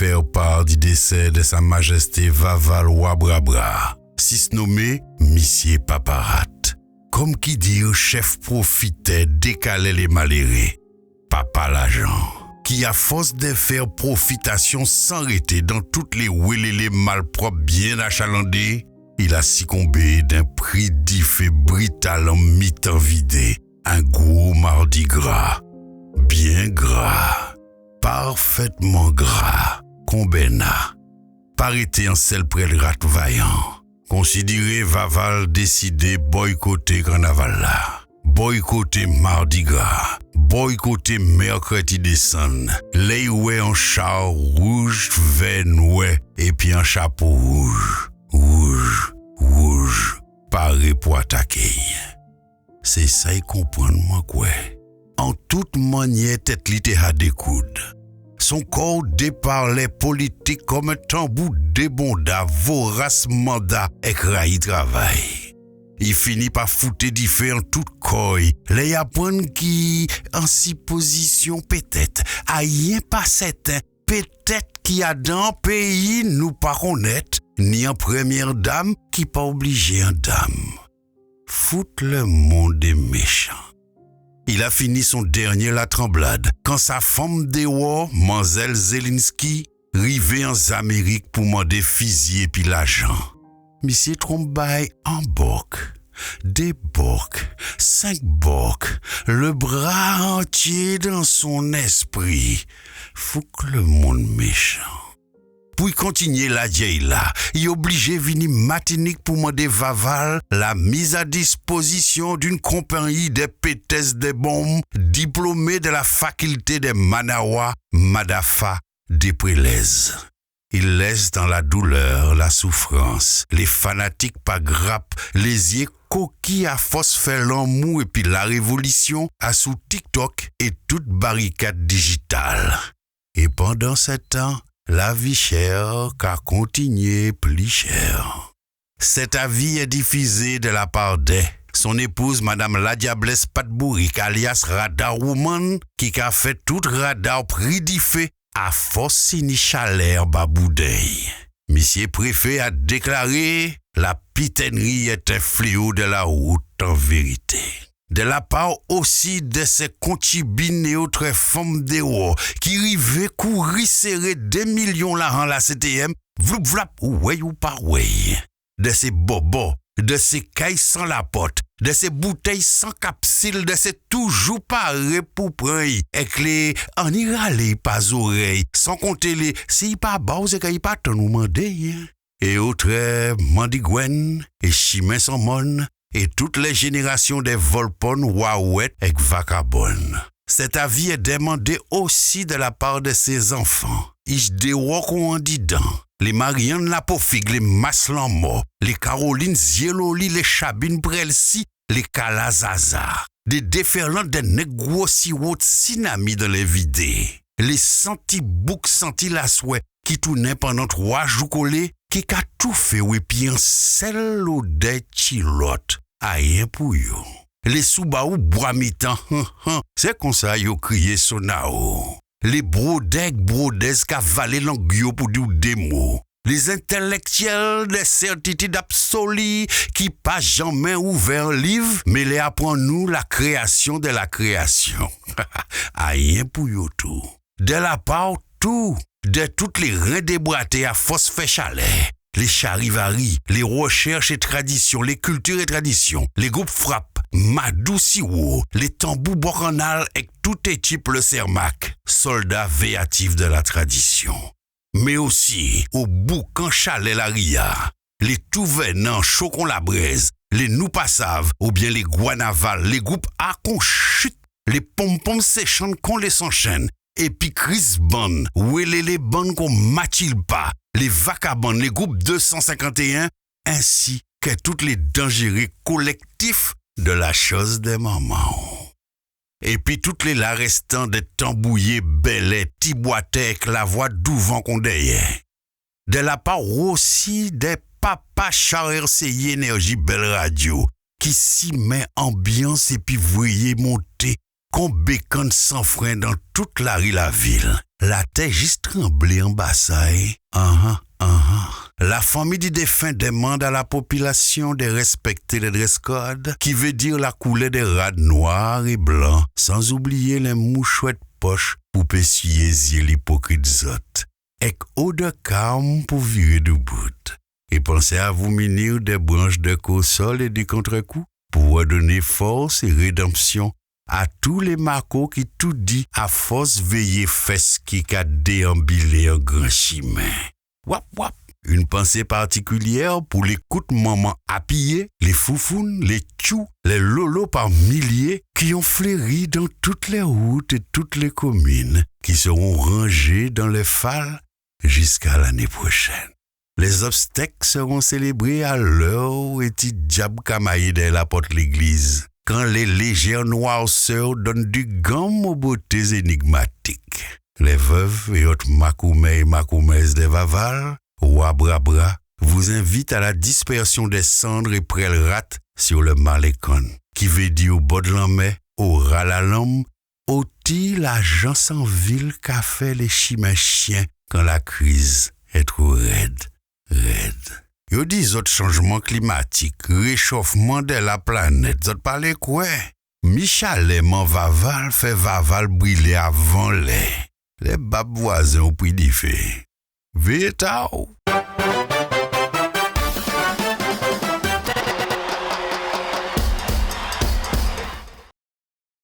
faire part du décès de Sa Majesté Vaval Ouabrabra, nommé Monsieur Paparat. Comme qui dit, chef profitait décaler les malheureux. Papa l'agent, qui à force de faire profitation sans arrêter dans toutes les les malpropres bien achalandés, il a succombé d'un prix d'effet brutal en mi-temps vidé. Un gros mardi gras, bien gras, parfaitement gras, combena. Parité en sel près le rat vaillant. Considéré Vaval décidé boycotter carnaval là. Boycotter mardi gras. Boycotter mercredi décembre. Les ouais en char rouge, vert, noir et puis un chapeau rouge. Rouge. Paré pour attaquer. C'est ça y comprendre moi quoi. En toute manière tête li te a des coudes. Son corps déparlait politique comme un tambour débonda, vorace mandat écraillé travail. Il finit par foutre différents tout corps. Les apprendre qui en si position peut-être, a rien pas certain, peut-être qu'il y a dans pays nous pas connaître, ni en première dame qui pas obligé en dame. Foutre le monde des méchants. Il a fini son dernier la tremblade quand sa femme de war, Mademoiselle Zelensky, rivait en Amérique pour demander fusil et puis l'argent. Monsieur Trombay en bork, des borks, 5 borks, le bras entier dans son esprit. Faut que le monde méchant. Pour continuer la vieille là, il est obligé de venir Martinique pour demander Vaval la mise à disposition d'une compagnie de pétesses de bombes diplômée de la faculté de Manawa, Madafa, des Prélèzes. Il laisse dans la douleur, la souffrance, les fanatiques pas grappes, les yeux coquilles à force faire l'amour et puis la révolution à sous TikTok et toute barricade digitale. Et pendant ce temps, la vie chère qu'a continué plus chère. Cet avis est diffusé de la part de son épouse Madame la Diablesse Patbourik alias Radar Woman qui a fait tout radar prédifé à force ni chaleur baboudey. Monsieur préfet a déclaré la piténerie est un fléau de la route en vérité. De la part aussi de ces concubines et autres femmes de rois qui rivaient courir serrer 2 millions là en la CTM, vloup vlap oué ou pas oué. De ces bobos, de ces cailles sans la porte, de ces bouteilles sans capsule, de ces toujours parés pour prendre, et que les en iralé pas oreilles, sans compter les si pas bas c'est qu'il pas tant nous demander. Et autres mandigwen et chimè sans mon et toutes les générations des Volpon, Wawet et Vacabon. Cet avis est demandé aussi de la part de ses enfants. Ils déroquent en dedans. Les Marianne Lapofig, les Maslanmo, les Caroline Zieloli, les Chabine Prelsi, les Kalazaza. Des déferlants de négociaux tsunami dans les vidés. Les senti-boucs senti la souhait qui tournaient pendant 3 jours collés, qui a tout fait ou puis un seul ou des chilotes. Aïe pour yo. Les Soubaou bois mi-temps, c'est comme ça yo crié sonao. Les brodez cavalé l'anguio pour dire des mots. Les intellectuels des certitudes absolues qui pas jamais ouvert un livre, mais les apprend nous la création de la création. Aïe pour yo tout. De la part tout, de toutes les reins déboîtés à force fait chalet. Les charivari, les recherches et traditions, les cultures et traditions, les groupes frappes, Madou Siwo, les tambours boranal et tout est type le Cermac, soldats véatifs de la tradition. Mais aussi, au boucan chalet la ria, les tout venants chocon la braise, les nous passaves, ou bien les guanaval, les groupes à chute, les pom-pom séchantes qu'on les s'enchaîne, et puis Chris Bond, ou les bandes qu'on matil pas, les vacabonds, les groupes 251, ainsi que toutes les dangers collectifs de la chose des mamans. Et puis toutes les la restant des tambouillés belets, tiboités avec la voix douvant qu'on derrière. De la part aussi des papas RCI énergie belle radio, qui s'y met ambiance et puis voyez monter qu'on bécane sans frein dans toute la rue la ville. La terre juste tremblée en bassaille. La famille du défunt demande à la population de respecter le dress code, qui veut dire la couleur des rades noirs et blancs, sans oublier les mouchouettes poches pour essuyer l'hypocrite autres. Et eau de calme pour virer du bout. Et pensez à vous munir des branches de console et du contre-coup pour donner force et rédemption à tous les macos qui tout dit à force veiller fesses qui qu'a déambulé en grand chemin. Wap wap. Une pensée particulière pour les coups de maman appuyés, les foufounes, les tchous, les lolos par milliers qui ont fleuri dans toutes les routes et toutes les communes, qui seront rangées dans les phalles jusqu'à l'année prochaine. Les obstacles seront célébrés à l'heure où est diable camaillé de la porte l'église, quand les légères noirceurs donnent du gamme aux beautés énigmatiques. Les veuves et autres macoumets et macoumaises des Vaval, Roi Brabra, vous invitent à la dispersion des cendres et prêles rates sur le Malécon, qui veut dire au bord de la mer, au Ralalam, au-ti l'agence en ville qu'a fait les chimins chiens quand la crise est trop raide. Yo dit autres changements climatiques, réchauffement de la planète, zot parlez quoi? Michalet man Vaval fait Vaval brûler avant les babes voisins au prix du feu. Vétao.